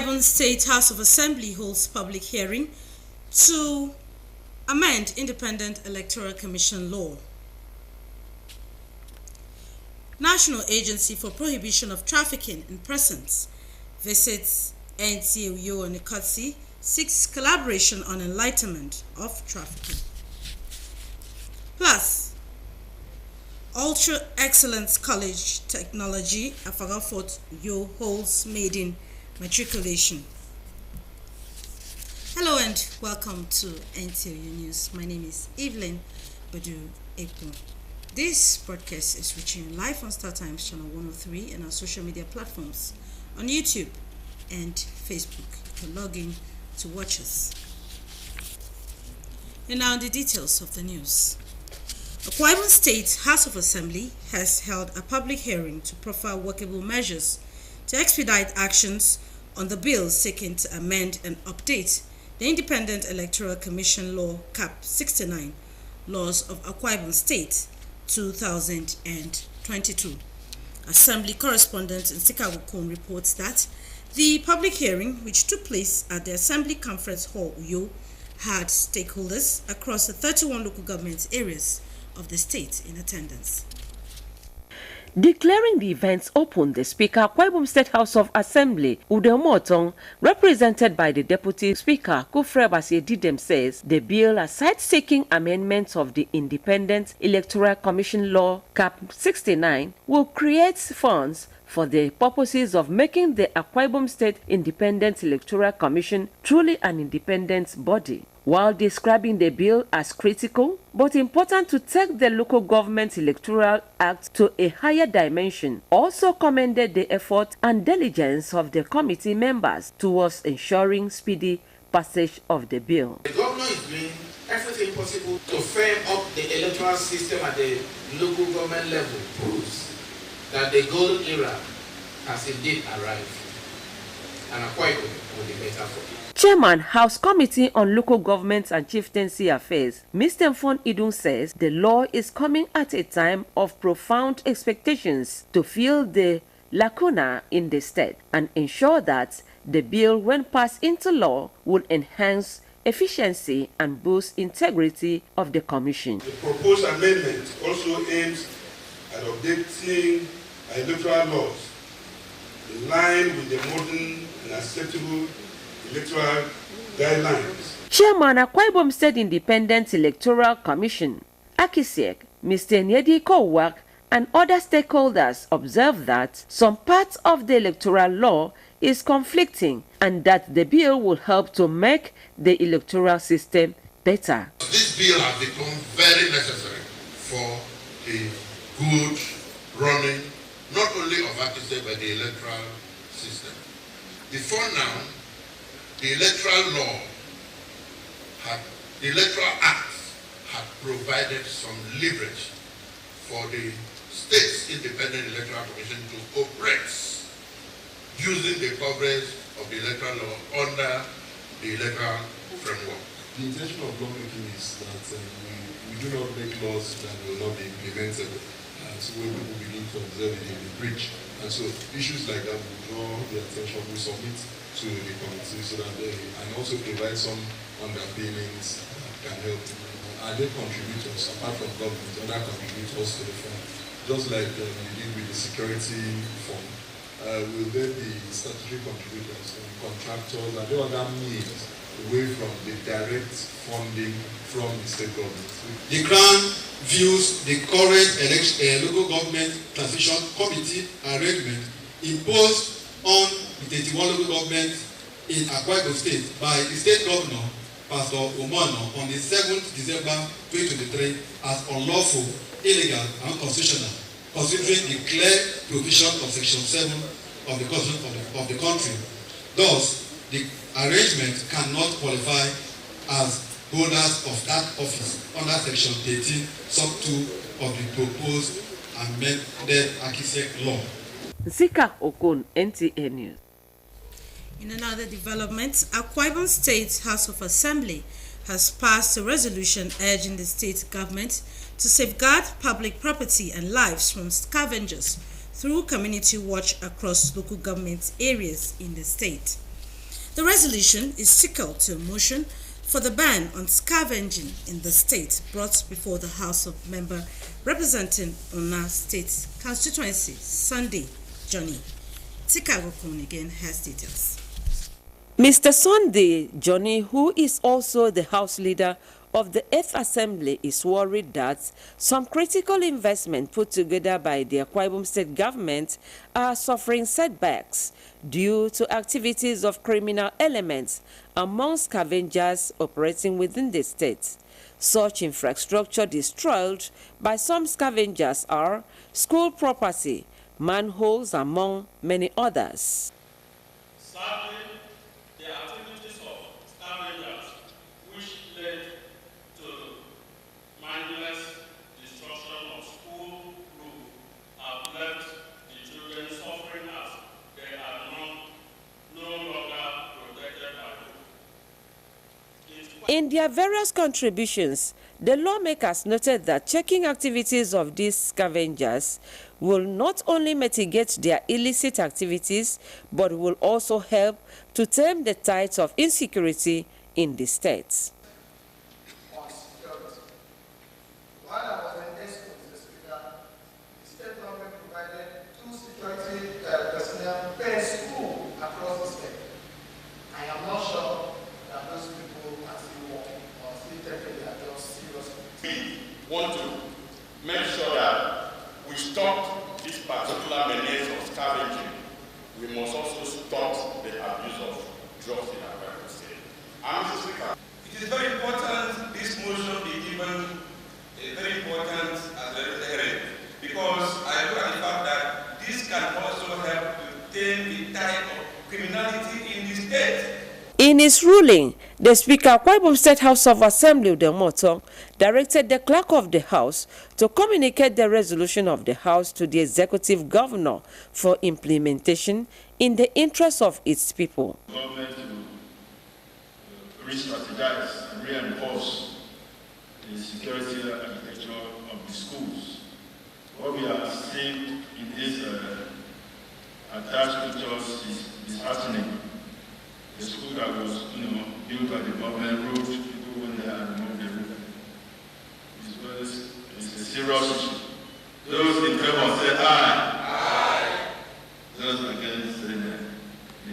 Ibom State House of Assembly holds public hearing to amend Independent Electoral Commission law. National Agency for Prohibition of Trafficking in Persons visits NTA Uyo and Ikotsi, seeks collaboration on enlightenment of trafficking. Plus, Ultra Excellence College Technology Afagafort Uyo holds maiden matriculation. Hello and welcome to NTOU News. My name is Evelyn Badu Ekpo. This broadcast is reaching live on StarTimes channel 103 and our social media platforms on YouTube and Facebook. You can log in to watch us. And now the details of the news. Akwa Ibom State House of Assembly has held a public hearing to proffer workable measures to expedite actions on the bill seeking to amend and update the Independent Electoral Commission Law Cap 69, Laws of Akwa Ibom State 2022. Assembly correspondent Nsika Wukon reports that the public hearing, which took place at the Assembly Conference Hall Uyo, had stakeholders across the 31 local government areas of the state in attendance. Declaring the events open, the Speaker, Akwa Ibom State House of Assembly, Ude Omotong, represented by the Deputy Speaker, Kufre Basie Didem, says the bill, aside seeking amendments of the Independent Electoral Commission Law Cap 69, will create funds for the purposes of making the Akwa Ibom State Independent Electoral Commission truly an independent body. While describing the bill as critical but important to take the Local Government Electoral Act to a higher dimension, also commended the effort and diligence of the committee members towards ensuring speedy passage of the bill. The governor is doing everything possible to firm up the electoral system at the local government level, proves that the golden era has indeed arrived, and Akwa Ibom will be better for it. Chairman, House Committee on Local Government and Chieftaincy Affairs, Mr. Mfon Idun, says the law is coming at a time of profound expectations to fill the lacuna in the state and ensure that the bill, when passed into law, will enhance efficiency and boost integrity of the Commission. The proposed amendment also aims at updating electoral laws in line with the modern and acceptable electoral guidelines. Chairman, Akwa Ibom State Independent Electoral Commission, Akisiek, Mr. Nyedi Kowak, and other stakeholders observe that some parts of the electoral law is conflicting and that the bill will help to make the electoral system better. This bill has become very necessary for the good running, not only of Akisiek, but the electoral system. Before now, the electoral act had provided some leverage for the state's Independent Electoral Commission to operate using the coverage of the electoral law under the electoral framework. The intention of lawmaking is that we do not make laws that will not be implemented. So when people begin to observe it, they breach. And so issues like that will draw the attention, we submit to the committee so that and also provide some underpinnings that can help. Are there contributors, apart from government, other contributors to the fund? Just like we did with the security fund, will there be statutory contributors, contractors, and there other means away from the direct funding from the state government? The Crown views the current local government transition committee arrangement imposed on the 31 local government in Akwa Ibom State by the state governor, Pastor Omano, on the 7th December 2023 as unlawful, illegal, and unconstitutional, considering the clear provision of Section 7 of the Constitution of the country. Thus, the arrangement cannot qualify as holders of that office under Section 18, sub 2 of the proposed amended Akisiek law. Zika Okon, NTA News. In another development, Akwa Ibom State House of Assembly has passed a resolution urging the state government to safeguard public property and lives from scavengers through community watch across local government areas in the state. The resolution is sequel to a motion for the ban on scavenging in the state brought before the House of Member representing Una State constituency Sunday Johnny. Chicago Kun again has details. Mr. Sunday Johnny, who is also the House Leader of the 8th Assembly, is worried that some critical investment put together by the Akwa Ibom State government are suffering setbacks due to activities of criminal elements among scavengers operating within the state. Such infrastructure destroyed by some scavengers are school property, manholes, among many others. Sadly, the activities of scavengers which led to mindless destruction of school roof have left the children suffering as they are no longer protected by law. In their various contributions, the lawmakers noted that checking activities of these scavengers will not only mitigate their illicit activities, but will also help to tame the tides of insecurity in the state. On security. While I was in ESCO, Mr. Speaker, the state government provided 2 security personnel per school across the state. I am not sure that those people are still working or still taking their jobs seriously. We want to make sure that we stop this particular menace of scavenging. We must also stop the abuse of drugs in our state. Mr. Speaker, it is very important this motion be given a very important as a hearing, because I look at the fact that this can also help to tame the tide of criminality in the state. In his ruling, the Speaker of Akwa Ibom State House of Assembly, Ude Omotong, directed the Clerk of the House to communicate the resolution of the House to the Executive Governor for implementation in the interest of its people. The government to re-strategize and reinforce the security architecture of the schools. What we are seeing in these attached pictures is heartening. The school that was, built by the government, roof, people went there and removed the roof. It's a serious issue. Those in favor said aye. Aye. Those against the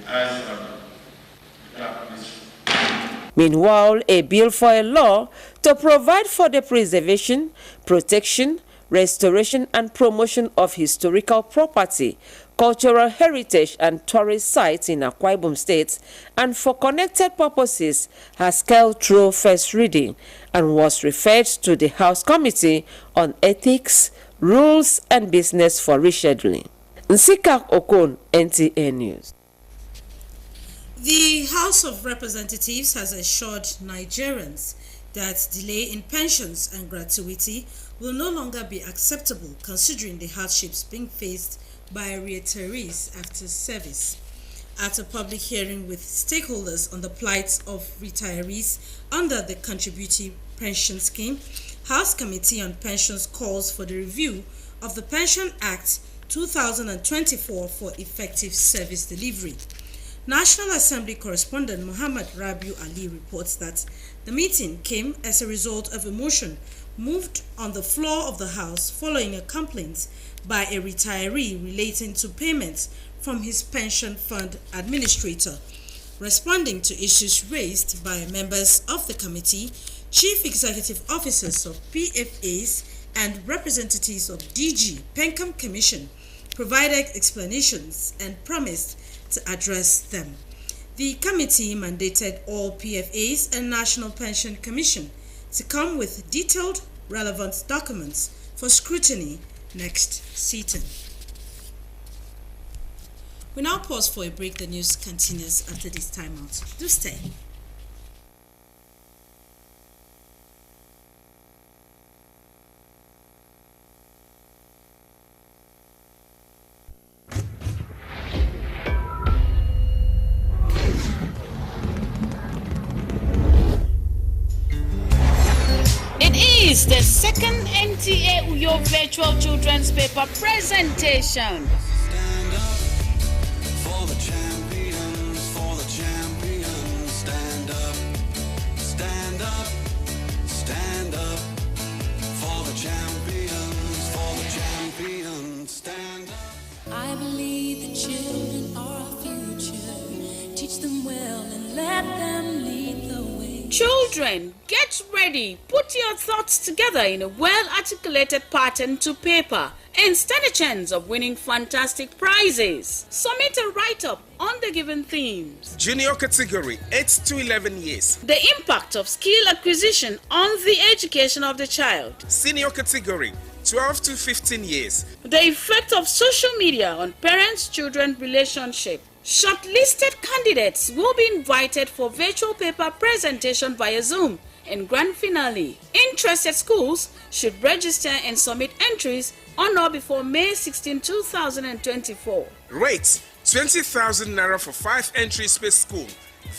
ayes have it. Meanwhile, a bill for a law to provide for the preservation, protection, restoration and promotion of historical property, cultural heritage and tourist sites in Akwa Ibom State and for connected purposes has scaled through first reading and was referred to the House Committee on Ethics, Rules and Business for rescheduling. Nsikak Okon, NTA News. The House of Representatives has assured Nigerians that delay in pensions and gratuity will no longer be acceptable considering the hardships being faced by retirees after service. At a public hearing with stakeholders on the plight of retirees under the Contributory Pension Scheme, House Committee on Pensions calls for the review of the Pension Act 2024 for effective service delivery. National Assembly correspondent Muhammad Rabiu Ali reports that the meeting came as a result of a motion moved on the floor of the House following a complaint by a retiree relating to payments from his pension fund administrator. Responding to issues raised by members of the committee, chief executive officers of PFAs and representatives of DG Pencom Commission provided explanations and promised to address them. The committee mandated all PFAs and National Pension Commission to come with detailed, relevant documents for scrutiny next sitting. We now pause for a break. The news continues after this timeout. Do stay. It is the second NTA Uyo Virtual Children's Paper presentation. Stand up for the champions, for the champions. Children, get ready. Put your thoughts together in a well-articulated pattern to paper and stand a chance of winning fantastic prizes. Submit a write-up on the given themes. Junior category 8 to 11 years. The impact of skill acquisition on the education of the child. Senior category 12 to 15 years. The effect of social media on parents-children relationship. Shortlisted candidates will be invited for virtual paper presentation via Zoom and grand finale. Interested schools should register and submit entries on or before May 16, 2024. Rate 20,000 naira for 5 entries per school.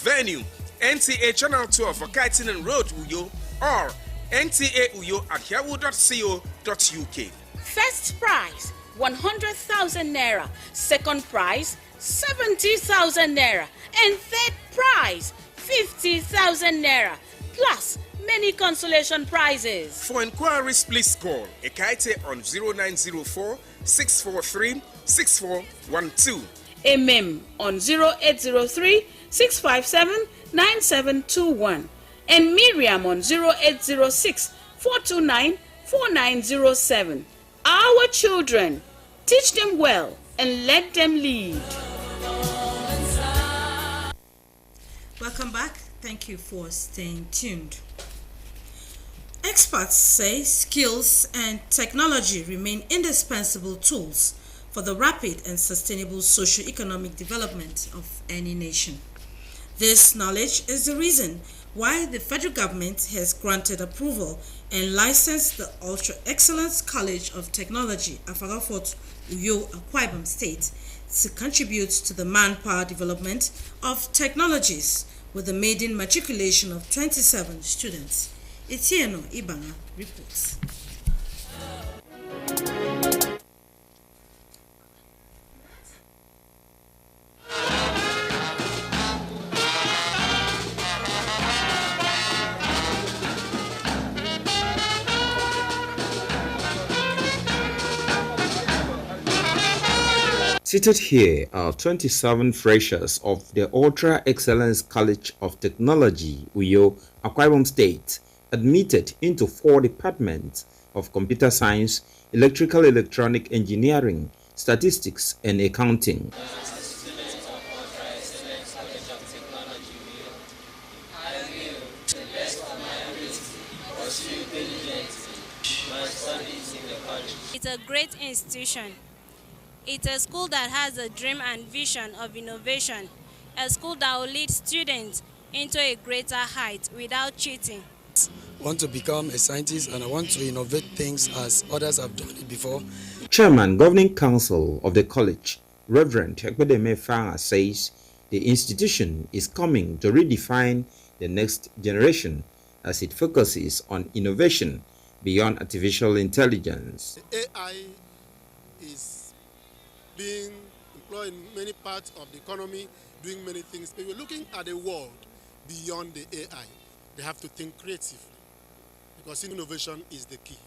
Venue NTA Channel 12 for Kaitinan Road, Uyo, or NTA Uyo at yahoo.co.uk. First prize 100,000 naira. Second prize 70,000 naira, and third prize 50,000 naira, plus many consolation prizes. For inquiries, please call Ekaite on 0904 643 6412. Emem on 0803 657 9721, and Miriam on 0806 429 4907. Our children, teach them well and let them lead. Welcome back. Thank you for staying tuned. Experts say skills and technology remain indispensable tools for the rapid and sustainable socio-economic development of any nation. This knowledge is the reason why the federal government has granted approval and licensed the Ultra Excellence College of Technology, Afagafort, Uyo, Akwa Ibom State, to contribute to the manpower development of technologies with a maiden matriculation of 27 students. Etieno Ibanga reports. Seated here are 27 freshers of the Ultra Excellence College of Technology, Uyo, Akwa Ibom State, admitted into 4 departments of computer science, electrical electronic engineering, statistics, and accounting. It's a great institution. It's a school that has a dream and vision of innovation, a school that will lead students into a greater height without cheating. I want to become a scientist and I want to innovate things as others have done it before. Chairman, Governing Council of the college, Reverend Ekpedeme Fanga, says the institution is coming to redefine the next generation as it focuses on innovation beyond artificial intelligence. AI is being employed in many parts of the economy, doing many things. But we're looking at the world beyond the AI. They have to think creatively because innovation is the key.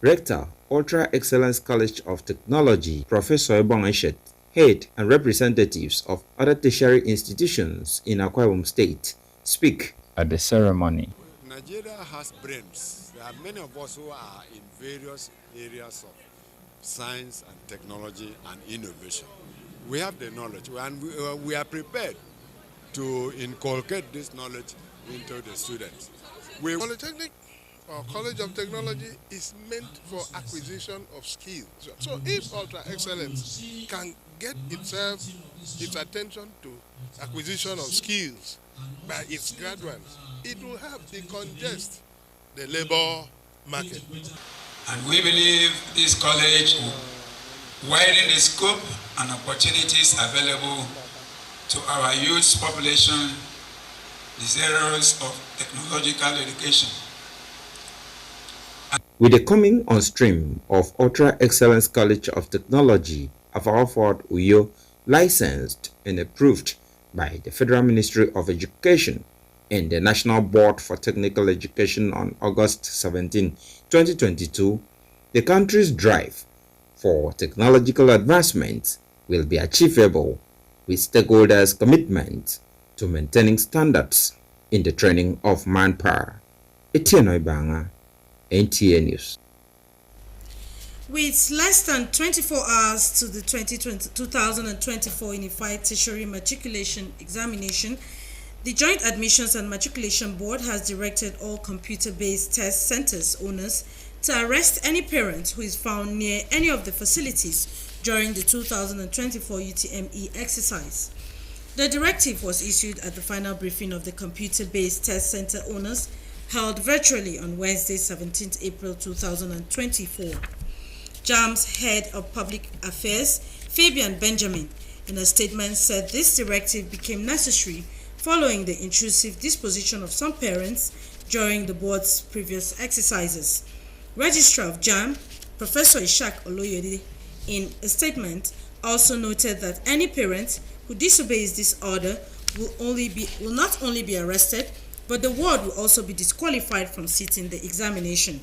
Rector, Ultra Excellence College of Technology, Professor Ebong Eshet, head and representatives of other tertiary institutions in Akwa Ibom State speak at the ceremony. Nigeria has brains. There are many of us who are in various areas of science and technology and innovation. We have the knowledge and we are prepared to inculcate this knowledge into the students. Polytechnic or College of Technology is meant for acquisition of skills. So if Ultra Excellence can get its attention to acquisition of skills by its graduates, it will help decongest the labor market. And we believe this college will widen the scope and opportunities available to our youth population desirous of technological education. With the coming on stream of Ultra Excellence College of Technology, Afagafort Uyo, licensed and approved by the Federal Ministry of Education and the National Board for Technical Education on August 17, 2022, the country's drive for technological advancement will be achievable with stakeholders' commitment to maintaining standards in the training of manpower. Etienne Oibanga, NTA News. With less than 24 hours to the 2024 Unified Tertiary Matriculation Examination, the Joint Admissions and Matriculation Board has directed all computer-based test centers owners to arrest any parent who is found near any of the facilities during the 2024 UTME exercise. The directive was issued at the final briefing of the computer-based test center owners held virtually on Wednesday, 17th April 2024. JAMB's head of public affairs, Fabian Benjamin, in a statement said this directive became necessary following the intrusive disposition of some parents during the board's previous exercises. Registrar of JAMB, Professor Ishak Oloyede, in a statement also noted that any parent who disobeys this order will not only be arrested, but the ward will also be disqualified from sitting the examination.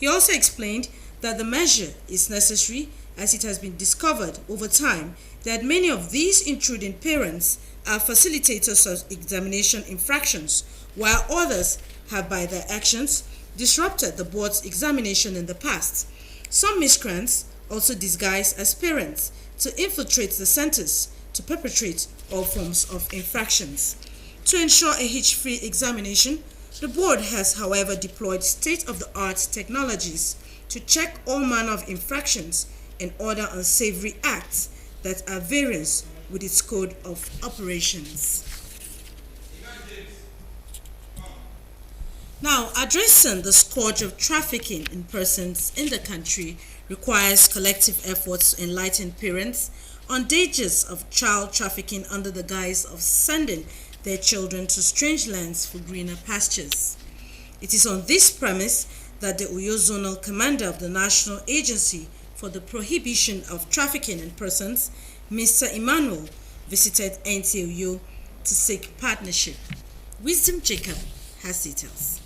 He also explained that the measure is necessary as it has been discovered over time that many of these intruding parents are facilitators of examination infractions, while others have by their actions disrupted the board's examination in the past. Some miscreants also disguise as parents to infiltrate the centers to perpetrate all forms of infractions. To ensure a hitch-free examination, the board has, however, deployed state-of-the-art technologies to check all manner of infractions and order unsavory acts that are various with its code of operations. Now, addressing the scourge of trafficking in persons in the country requires collective efforts to enlighten parents on dangers of child trafficking under the guise of sending their children to strange lands for greener pastures. It is on this premise that the Uyo Zonal Commander of the National Agency for the Prohibition of Trafficking in Persons, Mr. Emmanuel, visited NTA Uyo to seek partnership. Wisdom Jacob has details.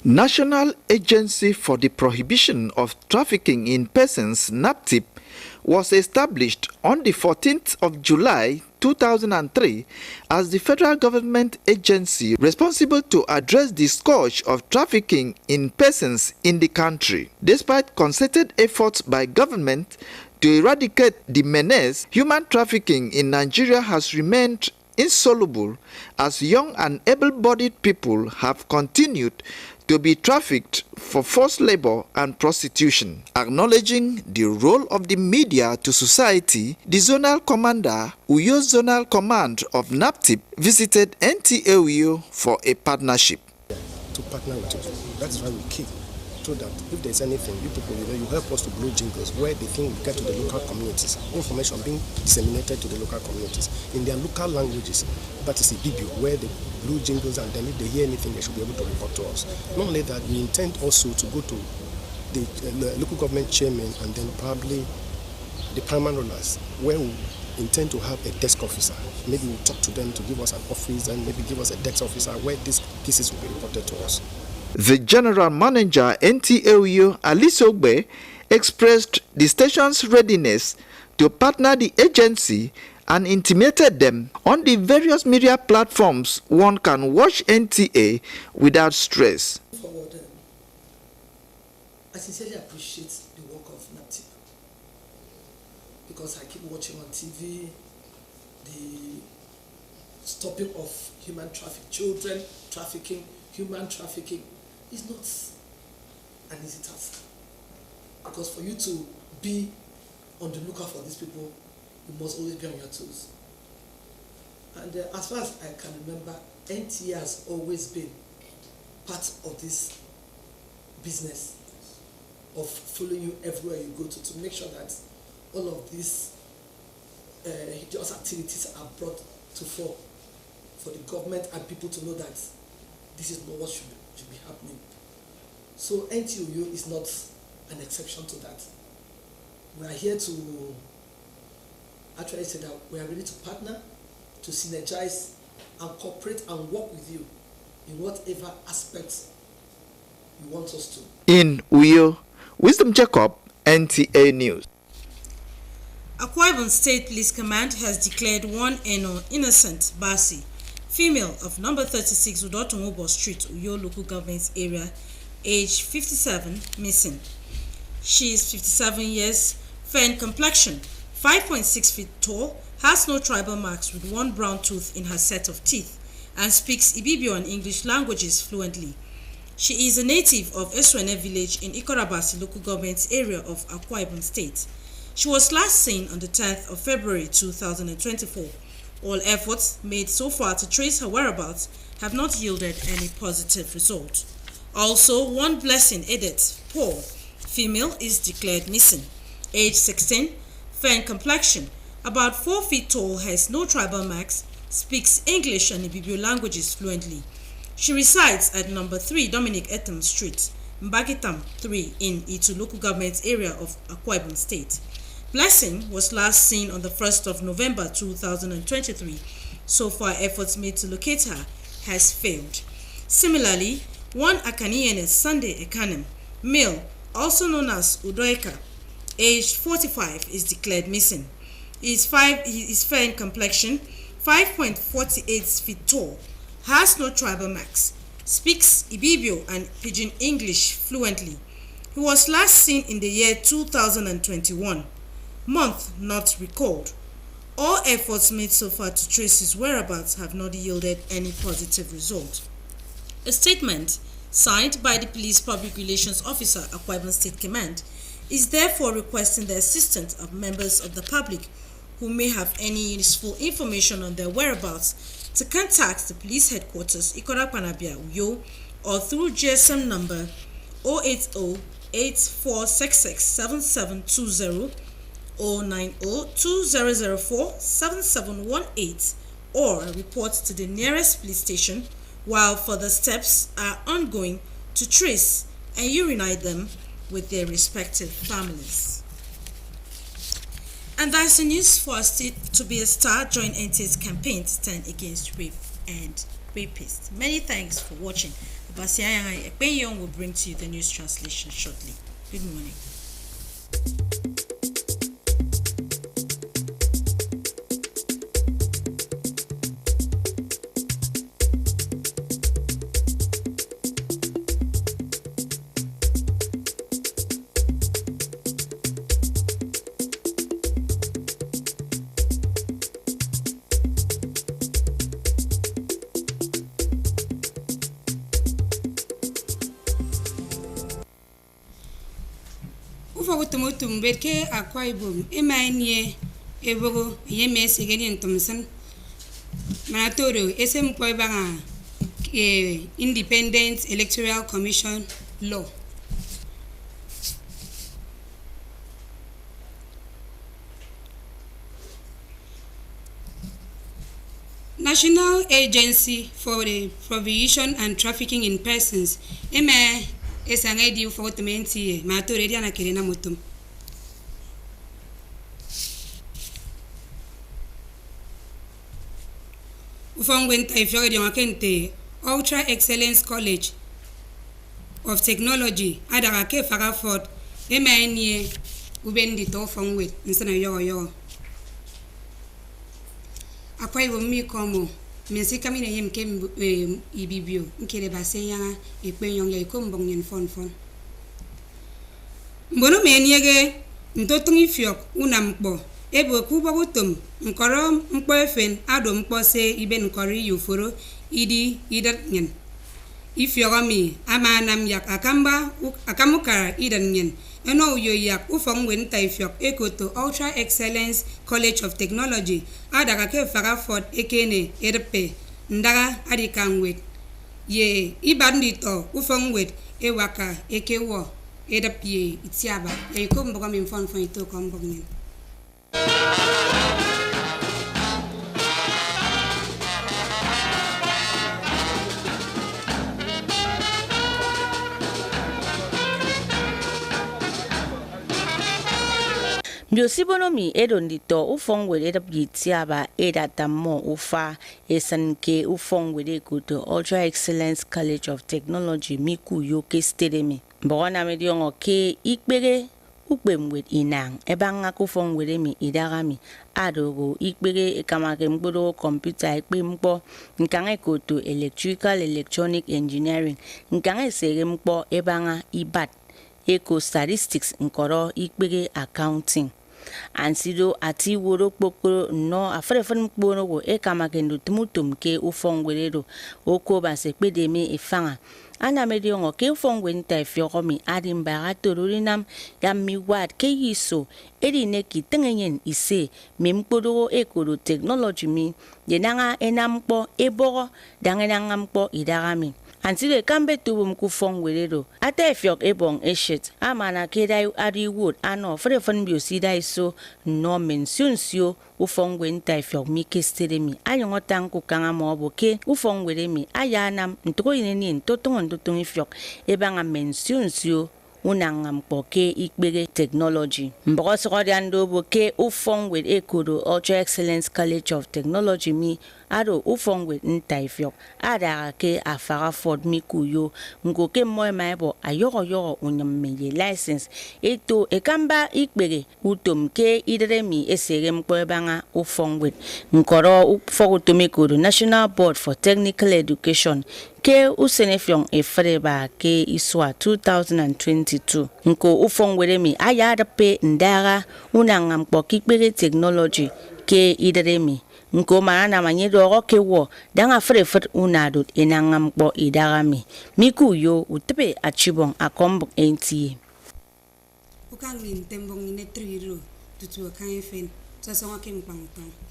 National Agency for the Prohibition of Trafficking in Persons, NAPTIP, was established on the 14th of July 2003 as the federal government agency responsible to address the scourge of trafficking in persons in the country. Despite concerted efforts by government to eradicate the menace, human trafficking in Nigeria has remained insoluble as young and able-bodied people have continued to be trafficked for forced labor and prostitution. Acknowledging the role of the media to society, the zonal commander, Uyo Zonal Command of NAPTIP, visited NTA Uyo for a partnership. To partner with you, that's why we keep, so that if there's anything, you people, you help us to blow jingles where the thing will get to the local communities, information being disseminated to the local communities in their local languages. That is a BBO where they blue jingles, and then if they hear anything, they should be able to report to us. Not only that, we intend also to go to the local government chairman and then probably the paramount rulers, where we intend to have a desk officer. Maybe we'll talk to them to give us an office and maybe give us a desk officer where these cases will be reported to us. The general manager, NTA Uyo, Alice Ogbe, expressed the station's readiness to partner the agency and intimated them on the various media platforms one can watch NTA without stress. I sincerely appreciate the work of NAPTIP because I keep watching on TV the stopping of human trafficking, children trafficking, human trafficking is not an easy task. Because for you to be on the lookout for these people, you must always be on your toes. And as far as I can remember, NTA has always been part of this business of following you everywhere you go to make sure that all of these hideous activities are brought to fore for the government and people to know that this is not what should be happening. So NTA is not an exception to that. We are here to actually say that we are ready to partner, to synergize and cooperate and work with you in whatever aspects you want us to. In Uyo, Wisdom Jacob, NTA News. Akwa Ibom State Police Command has declared one Eno Innocent Basi female of number 36 Udotungobo Street, Uyo local government area, age 57, missing. She is 57 years, fair in complexion, 5.6 feet tall, has no tribal marks with one brown tooth in her set of teeth, and speaks Ibibio and English languages fluently. She is a native of Eswene village in Ikorabasi local government area of Akwa Ibom State. She was last seen on the 10th of February 2024. All efforts made so far to trace her whereabouts have not yielded any positive result. Also, one Blessing Edith Paul, female, is declared missing. Age 16, fair in complexion, about 4 feet tall, has no tribal marks, speaks English and Ibibio languages fluently. She resides at number 3 Dominic Etam Street, Mbagitam 3 in Itu local government area of Akwa Ibom State. Blessing was last seen on the 1st of November 2023. So far, efforts made to locate her has failed. Similarly, one Akaniene Sunday Ekanem, male, also known as Udoeka, aged 45, is declared missing. He is fair in complexion, 5.48 feet tall, has no tribal marks, speaks Ibibio and Pidgin English fluently. He was last seen in the year 2021. Month not recalled. All efforts made so far to trace his whereabouts have not yielded any positive result. A statement signed by the Police Public Relations Officer, Akwa Ibom State Command, is therefore requesting the assistance of members of the public who may have any useful information on their whereabouts to contact the police headquarters, Ikora Panabia, Uyo, or through GSM number 080-8466-7720, 090-2004-7718, or report to the nearest police station, while further steps are ongoing to trace and reunite them with their respective families. And that's the news for us to be a star. Join NTA's campaign to stand against rape and rapists. Many thanks for watching. Abasiaya Ekpenyong will bring to you the news translation shortly. Good morning. Ufagutum Bedke Akwa Ibom, Emanie, Ebogo, Yemes, Again Thompson, Manatoro, SM Koibanga, Independent Electoral Commission Law. National Agency for the Prohibition and Trafficking in Persons, MA. Es an idea for the menti, Matorian Akirina Mutum. Ufong went a Florida Kente, Ultra Excellence College of Technology, Adarake Faraford, MNE, Ubendito from with, instead of yo. Akwa Ibom mi como. Mensi kami na yem kem ibibio nkele basenya ekpenyong ya ikombong yen fon mbono meniege ntotung ifiok unamkpo ebo kubo gutum nkoro mkpo efen ado mkpo se ibe nkori yuforo idi idat nyen ifiok mi amanam yak akamukara idan nyen eno uyo yak ufong wenta ifiok ekoto Ultra Excellence College of Technology adaka ke Faraford ekene erpe ndaga adikanwet ye ibandito ufong wet ewaka ekewo edapie itiaba ya ikombo kama mfon ito kombo nyen. Biosibonomi edondito ufong wede bitiaba edatamo ufa esanke ufong wede kuto Ultra Excellence College of Technology miku yoke stedemi. Mbona mediongo ke ikbege ukpemwet inang ebanga kufong weremi idarami adogo ikpere ekamake mkporo computer ekpemkpo nkange koto electrical electronic engineering nkange sere mkpo ebanga ibat eco statistics nkoro ikpere accounting ansido ati woro kpokoro no afrefon mkpono go ekamake ndutumutum ke ufong werero okoba sekpedeme efanga ana mediongo ke ufong wenta efiokomi adimbaga torurinam yamiwad ke yiso edi neki tengenyen ise mimkporo ekoro technology mi yenanga enampo eboro dangenanga mpo idagami Antile kambe tubum kufong werero ate fiok ebong eshet amana kedai ari wood ano frefon biosida iso no mensionsio ufong wenta fiok mi kesteremi anyongo tanku kanga mobo ke ufong weremi ayanam ntoko ineni ntotongo fiok ebanga mensionsio unangam poke ikbege technology mbosori ando boke ufong with ekodo Ultra Excellence College of Technology mi ado ufong with ntaifiok ada ke afara Ford mikuyo ngoke moy maibo ayoro unyameye license eto ekamba ikbege utom ke idremi esere mkwebanga ufong with nkoro ufogutomikodo National Board for Technical Education ke usenefyong efreba ke iswa 2022 nko ufong weremi ayada pe ndara unangam pokikbege technology ke idremi nko mana manyedo ke wo danga frefet unadot enangam po idarami mikuyo utebe achibong akombo NTA ukang nim tembong ni netriro tutu kan fen so so ngakim pangtong.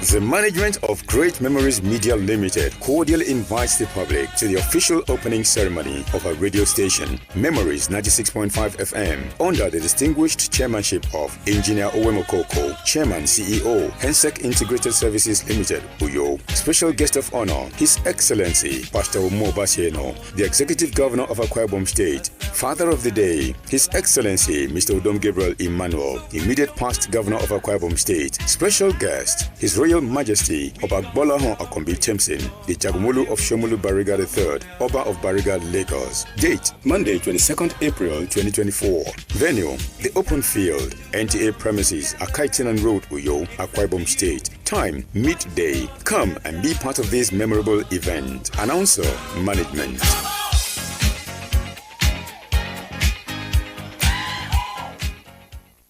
The management of Great Memories Media Limited cordially invites the public to the official opening ceremony of a radio station, Memories 96.5 FM, under the distinguished chairmanship of Engineer Owemo Koko, Chairman CEO, Hensec Integrated Services Limited, Uyo. Special guest of honor, His Excellency Pastor Umo Basieno, the Executive Governor of Akwa Ibom State. Father of the Day, His Excellency Mr. Udom Gabriel Emmanuel, immediate past Governor of Akwa Ibom State. Special guest, His Royal Majesty Oba Gbolahon Akombi Temsin, the Jagumulu of Shomulu Bariga III, Oba of Bariga, Lagos. Date, Monday, 22nd April 2024. Venue, the open field, NTA premises, Akaitinan Road, Uyo, Akwa Ibom State. Time, midday. Come and be part of this memorable event. Announcer, Management.